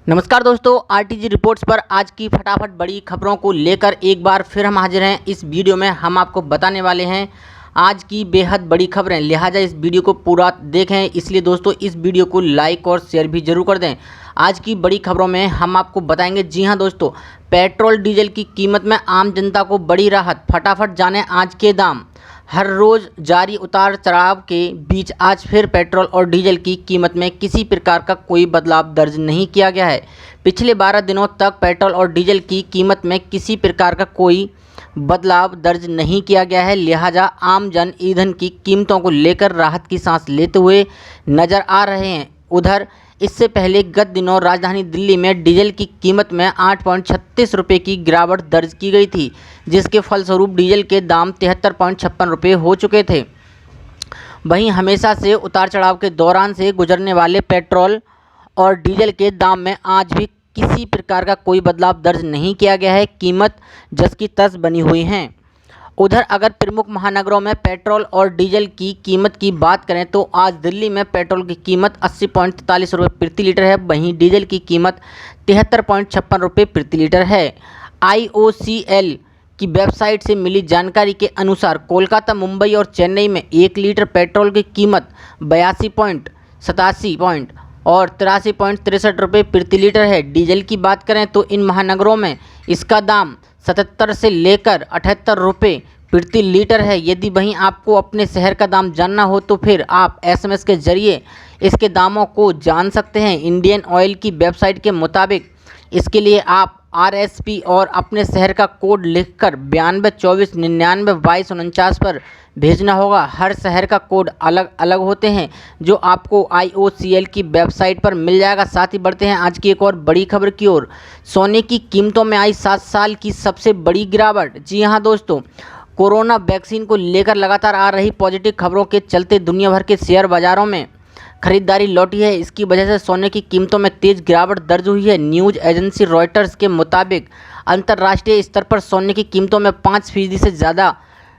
नमस्कार दोस्तों, RTG reports पर आज की फटाफट बड़ी खबरों को लेकर एक बार फिर हम हाजिर हैं। इस वीडियो में हम आपको बताने वाले हैं आज की बेहद बड़ी खबरें, लिहाजा इस वीडियो को पूरा देखें। इसलिए दोस्तों इस वीडियो को लाइक और शेयर भी जरूर कर दें। आज की बड़ी खबरों में हम आपको बताएंगे, जी हां दोस्तों, पेट्रोल डीजल की कीमत में आम जनता को बड़ी राहत। फटाफट जानें आज के दाम। हर रोज़ जारी उतार चढ़ाव के बीच आज फिर पेट्रोल और डीजल की कीमत में किसी प्रकार का कोई बदलाव दर्ज नहीं किया गया है। पिछले 12 दिनों तक पेट्रोल और डीजल की कीमत में किसी प्रकार का कोई बदलाव दर्ज नहीं किया गया है, लिहाजा आम जन ईंधन की कीमतों को लेकर राहत की सांस लेते हुए नजर आ रहे हैं। उधर इससे पहले गत दिनों राजधानी दिल्ली में डीजल की कीमत में 8.36 रुपये की गिरावट दर्ज की गई थी, जिसके फलस्वरूप डीजल के दाम 73.56 रुपये हो चुके थे। वहीं हमेशा से उतार चढ़ाव के दौरान से गुजरने वाले पेट्रोल और डीजल के दाम में आज भी किसी प्रकार का कोई बदलाव दर्ज नहीं किया गया है। कीमत जस की तस बनी हुई हैं। उधर अगर प्रमुख महानगरों में पेट्रोल और डीजल की कीमत की बात करें तो आज दिल्ली में पेट्रोल की कीमत 80.43 रुपये प्रति लीटर है, वहीं डीजल की कीमत 73.56 रुपये प्रति लीटर है। IOCL की वेबसाइट से मिली जानकारी के अनुसार कोलकाता, मुंबई और चेन्नई में 1 लीटर पेट्रोल की कीमत 82.87 और 83.63 रुपये प्रति लीटर है। डीजल की बात करें तो इन महानगरों में इसका दाम 77 से लेकर 78 रुपये प्रति लीटर है। यदि वहीं आपको अपने शहर का दाम जानना हो तो फिर आप SMS के जरिए इसके दामों को जान सकते हैं। इंडियन ऑयल की वेबसाइट के मुताबिक इसके लिए आप RSP और अपने शहर का कोड लिखकर 9224992249 पर भेजना होगा। हर शहर का कोड अलग अलग होते हैं, जो आपको IOCL की वेबसाइट पर मिल जाएगा। साथ ही बढ़ते हैं आज की एक और बड़ी खबर की ओर। सोने की कीमतों में आई 7 साल की सबसे बड़ी गिरावट। जी हां दोस्तों, कोरोना वैक्सीन को लेकर लगातार आ रही पॉजिटिव खबरों के चलते दुनिया भर के शेयर बाजारों में खरीदारी लौटी है। इसकी वजह से सोने की कीमतों में तेज गिरावट दर्ज हुई है। न्यूज़ एजेंसी रॉयटर्स के मुताबिक अंतर्राष्ट्रीय स्तर पर सोने की कीमतों में 5% से ज़्यादा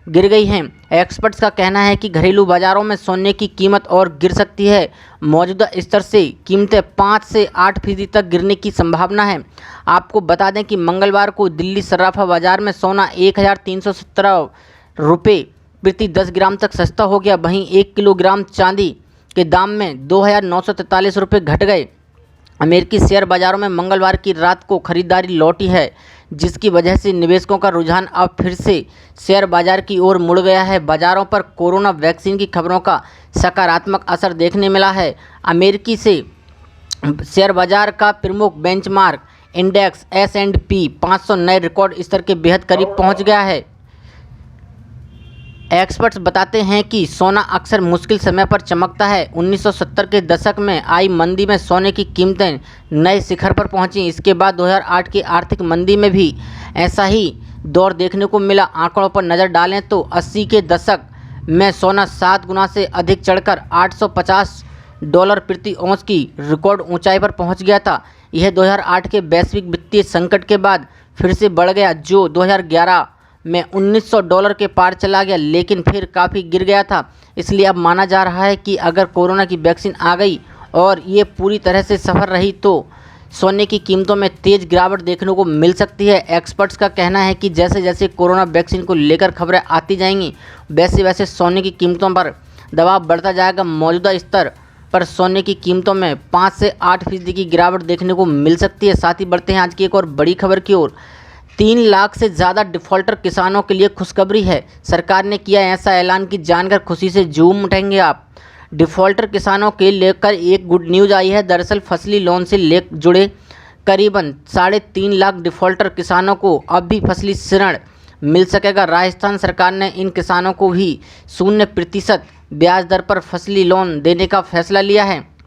गिर गई हैं। एक्सपर्ट्स का कहना है कि घरेलू बाज़ारों में सोने की कीमत और गिर सकती है। मौजूदा स्तर से कीमतें 5 से 8% तक गिरने की संभावना है। आपको बता दें कि मंगलवार को दिल्ली सर्राफा बाज़ार में सोना 1317 रुपये प्रति 10 ग्राम तक सस्ता हो गया। वहीं 1 किलोग्राम चांदी के दाम में 2943 रुपये घट गए। अमेरिकी शेयर बाजारों में मंगलवार की रात को खरीदारी लौटी है, जिसकी वजह से निवेशकों का रुझान अब फिर से शेयर बाजार की ओर मुड़ गया है। बाजारों पर कोरोना वैक्सीन की खबरों का सकारात्मक असर देखने मिला है। अमेरिकी से शेयर बाजार का प्रमुख बेंचमार्क इंडेक्स S&P 500 नए रिकॉर्ड स्तर के बेहद करीब पहुंच गया है। एक्सपर्ट्स बताते हैं कि सोना अक्सर मुश्किल समय पर चमकता है। 1970 के दशक में आई मंदी में सोने की कीमतें नए शिखर पर पहुंची। इसके बाद 2008 की आर्थिक मंदी में भी ऐसा ही दौर देखने को मिला। आंकड़ों पर नज़र डालें तो 80 के दशक में सोना 7 गुना से अधिक चढ़कर $850 प्रति औंस की रिकॉर्ड ऊंचाई पर पहुंच गया था। यह 2008 के वैश्विक वित्तीय संकट के बाद फिर से बढ़ गया, जो 2011 में $1900 के पार चला गया, लेकिन फिर काफ़ी गिर गया था। इसलिए अब माना जा रहा है कि अगर कोरोना की वैक्सीन आ गई और ये पूरी तरह से सफल रही तो सोने की कीमतों में तेज़ गिरावट देखने को मिल सकती है। एक्सपर्ट्स का कहना है कि जैसे जैसे कोरोना वैक्सीन को लेकर खबरें आती जाएंगी, वैसे वैसे सोने की कीमतों पर दबाव बढ़ता जाएगा। मौजूदा स्तर पर सोने की कीमतों में 5 से 8% की गिरावट देखने को मिल सकती है। साथ ही बढ़ते हैं आज की एक और बड़ी खबर की ओर। 3 लाख से ज़्यादा डिफ़ॉल्टर किसानों के लिए खुशखबरी है। सरकार ने किया ऐसा ऐलान कि जानकर खुशी से झूम उठेंगे आप। डिफ़ॉल्टर किसानों के लेकर एक गुड न्यूज़ आई है। दरअसल फसली लोन से जुड़े करीबन 3.5 लाख डिफ़ॉल्टर किसानों को अब भी फसली ऋण मिल सकेगा। राजस्थान सरकार ने इन किसानों को भी 0% ब्याज दर पर फसली लोन देने का फैसला लिया है।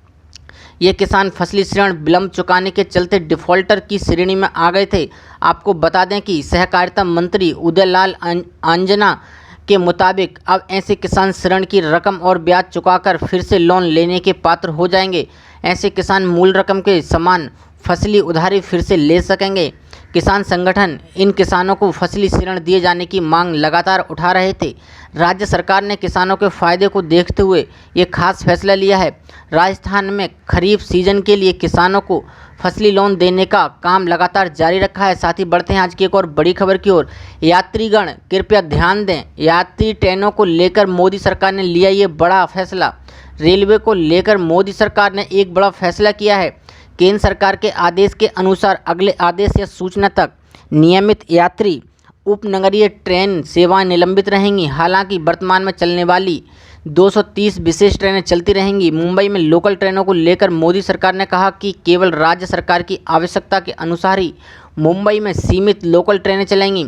ये किसान फसली ऋण विलंब चुकाने के चलते डिफ़ॉल्टर की श्रेणी में आ गए थे। आपको बता दें कि सहकारिता मंत्री उदयलाल आंजना के मुताबिक अब ऐसे किसान ऋण की रकम और ब्याज चुकाकर फिर से लोन लेने के पात्र हो जाएंगे। ऐसे किसान मूल रकम के समान फसली उधारी फिर से ले सकेंगे। किसान संगठन इन किसानों को फसली ऋण दिए जाने की मांग लगातार उठा रहे थे। राज्य सरकार ने किसानों के फायदे को देखते हुए ये खास फैसला लिया है। राजस्थान में खरीफ सीजन के लिए किसानों को फसली लोन देने का काम लगातार जारी रखा है। साथ ही बढ़ते हैं आज की एक और बड़ी खबर की ओर। यात्रीगण कृपया ध्यान दें, यात्री ट्रेनों को लेकर मोदी सरकार ने लिया ये बड़ा फैसला। रेलवे को लेकर मोदी सरकार ने एक बड़ा फैसला किया है। केंद्र सरकार के आदेश के अनुसार अगले आदेश या सूचना तक नियमित यात्री उपनगरीय ट्रेन सेवाएं निलंबित रहेंगी। हालांकि वर्तमान में चलने वाली 230 विशेष ट्रेनें चलती रहेंगी। मुंबई में लोकल ट्रेनों को लेकर मोदी सरकार ने कहा कि केवल राज्य सरकार की आवश्यकता के अनुसार ही मुंबई में सीमित लोकल ट्रेनें चलेंगी।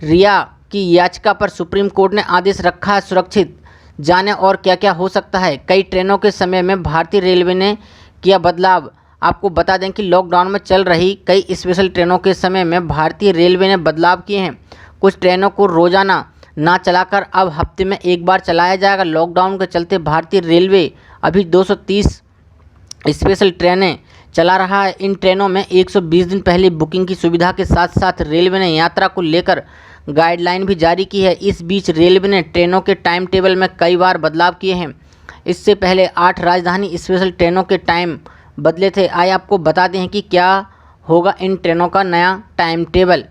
रिया की याचिका पर सुप्रीम कोर्ट ने आदेश रखा है सुरक्षित। जाने और क्या क्या हो सकता है। कई ट्रेनों के समय में भारतीय रेलवे ने किया बदलाव। आपको बता दें कि लॉकडाउन में चल रही कई स्पेशल ट्रेनों के समय में भारतीय रेलवे ने बदलाव किए हैं। कुछ ट्रेनों को रोजाना ना चलाकर अब हफ्ते में एक बार चलाया जाएगा। लॉकडाउन के चलते भारतीय रेलवे अभी 230 स्पेशल ट्रेनें चला रहा है। इन ट्रेनों में 120 दिन पहले बुकिंग की सुविधा के साथ साथ रेलवे ने यात्रा को लेकर गाइडलाइन भी जारी की है। इस बीच रेलवे ने ट्रेनों के टाइम टेबल में कई बार बदलाव किए हैं। इससे पहले 8 राजधानी स्पेशल ट्रेनों के टाइम बदले थे। आइए आपको बताते हैं कि क्या होगा इन ट्रेनों का नया time table.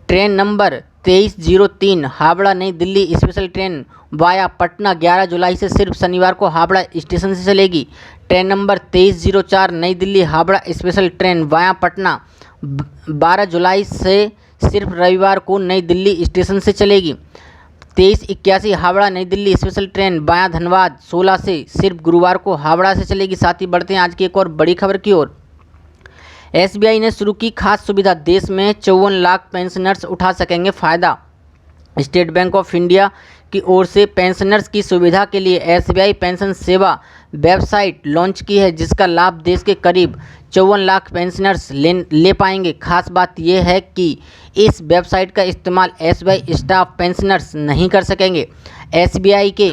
Train number 2303 Howrah New Delhi special train via Patna 11 जुलाई से सिर्फ शनिवार को हावड़ा स्टेशन से चलेगी। ट्रेन नंबर 2304 नई Delhi Howrah special train via Patna 12 जुलाई से सिर्फ रविवार को नई दिल्ली स्टेशन से चलेगी। 2381 Howrah New Delhi special train via Dhanbad 16 से सिर्फ गुरुवार को हावड़ा से चलेगी। साथ ही बढ़ते हैं आज की एक और बड़ी खबर की ओर। एसबीआई ने शुरू की खास सुविधा, देश में 54 लाख पेंशनर्स उठा सकेंगे फ़ायदा। स्टेट बैंक ऑफ इंडिया की ओर से पेंशनर्स की सुविधा के लिए एसबीआई पेंशन सेवा वेबसाइट लॉन्च की है, जिसका लाभ देश के करीब 54 लाख पेंशनर्स ले पाएंगे। खास बात यह है कि इस वेबसाइट का इस्तेमाल एसबीआई स्टाफ पेंशनर्स नहीं कर सकेंगे। एसबीआई के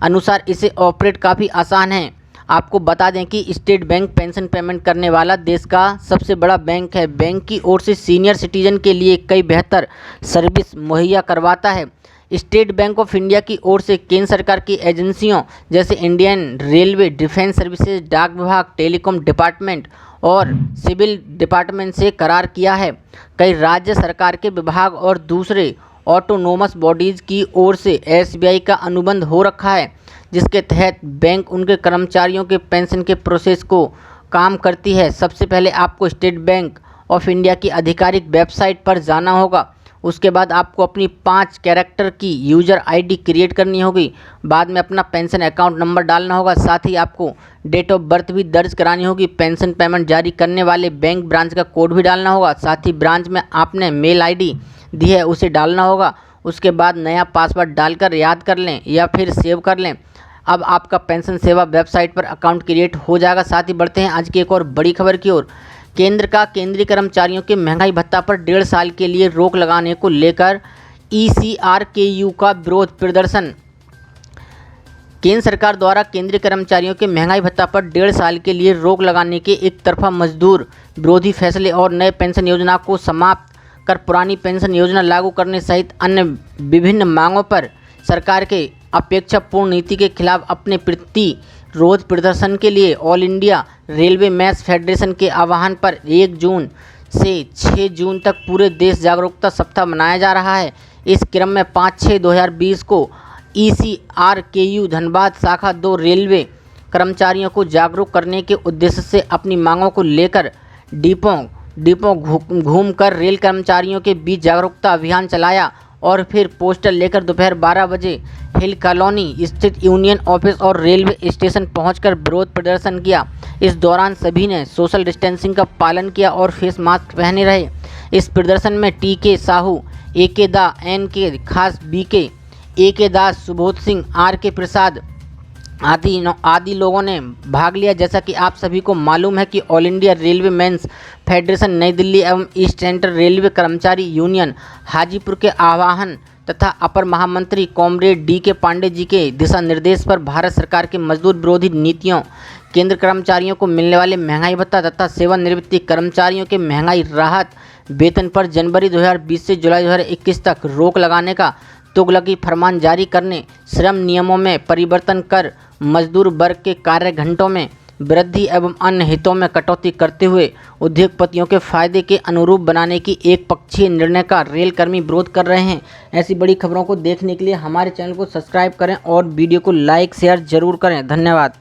अनुसार इसे ऑपरेट काफ़ी आसान है। आपको बता दें कि स्टेट बैंक पेंशन पेमेंट करने वाला देश का सबसे बड़ा बैंक है। बैंक की ओर से सीनियर सिटीजन के लिए कई बेहतर सर्विस मुहैया करवाता है। स्टेट बैंक ऑफ इंडिया की ओर से केंद्र सरकार की एजेंसियों जैसे इंडियन रेलवे, डिफेंस सर्विसेज, डाक विभाग, टेलीकॉम डिपार्टमेंट और सिविल डिपार्टमेंट से करार किया है। कई राज्य सरकार के विभाग और दूसरे ऑटोनोमस बॉडीज़ की ओर से एसबीआई का अनुबंध हो रखा है, जिसके तहत बैंक उनके कर्मचारियों के पेंशन के प्रोसेस को काम करती है। सबसे पहले आपको स्टेट बैंक ऑफ इंडिया की आधिकारिक वेबसाइट पर जाना होगा। उसके बाद आपको अपनी 5 कैरेक्टर की यूज़र आईडी क्रिएट करनी होगी। बाद में अपना पेंशन अकाउंट नंबर डालना होगा। साथ ही आपको डेट ऑफ बर्थ भी दर्ज करानी होगी। पेंशन पेमेंट जारी करने वाले बैंक ब्रांच का कोड भी डालना होगा। साथ ही ब्रांच में आपने मेल आईडी दी है उसे डालना होगा। उसके बाद नया पासवर्ड डालकर याद कर लें या फिर सेव कर लें। अब आपका पेंशन सेवा वेबसाइट पर अकाउंट क्रिएट हो जाएगा। साथ ही बढ़ते हैं आज की एक और बड़ी खबर की ओर। केंद्र का केंद्रीय कर्मचारियों के महंगाई भत्ता पर 1.5 साल के लिए रोक लगाने को लेकर ECRKU का विरोध प्रदर्शन। केंद्र सरकार द्वारा केंद्रीय कर्मचारियों के महंगाई भत्ता पर 1.5 साल के लिए रोक लगाने के एक तरफा मजदूर विरोधी फैसले और नए पेंशन योजना को समाप्त कर पुरानी पेंशन योजना लागू करने सहित अन्य विभिन्न मांगों पर सरकार के अपेक्षापूर्ण नीति के खिलाफ अपने प्रतिरोध प्रदर्शन के लिए all India railwaymen's federation के आह्वान पर 1 जून से 6 जून तक पूरे देश जागरूकता सप्ताह मनाया जा रहा है। इस क्रम में 5/6/2020 को ECRKU धनबाद शाखा 2 रेलवे कर्मचारियों को जागरूक करने के उद्देश्य से अपनी मांगों को लेकर डिपो घूमकर रेल कर्मचारियों के बीच जागरूकता अभियान चलाया और फिर पोस्टर लेकर दोपहर 12 बजे हिल कॉलोनी स्थित यूनियन ऑफिस और रेलवे स्टेशन पहुंचकर विरोध प्रदर्शन किया। इस दौरान सभी ने सोशल डिस्टेंसिंग का पालन किया और फेस मास्क पहने रहे। इस प्रदर्शन में TK साहू, AK दा, NK खास, BK, AK दास, सुबोध सिंह, RK प्रसाद आदि लोगों ने भाग लिया। जैसा कि आप सभी को मालूम है कि all India railwaymen's federation New Delhi एवं ईस्ट सेंट्रल रेलवे कर्मचारी यूनियन हाजीपुर के आह्वान तथा अपर महामंत्री कॉमरेड DK पांडे जी के दिशा निर्देश पर भारत सरकार के मजदूर विरोधी नीतियों, केंद्र कर्मचारियों को मिलने वाले महंगाई भत्ता तथा सेवानिवृत्ति कर्मचारियों के महंगाई राहत वेतन पर जनवरी 2020 से जुलाई 2021 तक रोक लगाने का तुगलकी फरमान जारी करने, श्रम नियमों में परिवर्तन कर मजदूर वर्ग के कार्य घंटों में वृद्धि एवं अन्य हितों में कटौती करते हुए उद्योगपतियों के फायदे के अनुरूप बनाने की एक पक्षीय निर्णय का रेल कर्मी विरोध कर रहे हैं। ऐसी बड़ी खबरों को देखने के लिए हमारे चैनल को सब्सक्राइब करें और वीडियो को लाइक शेयर जरूर करें। धन्यवाद।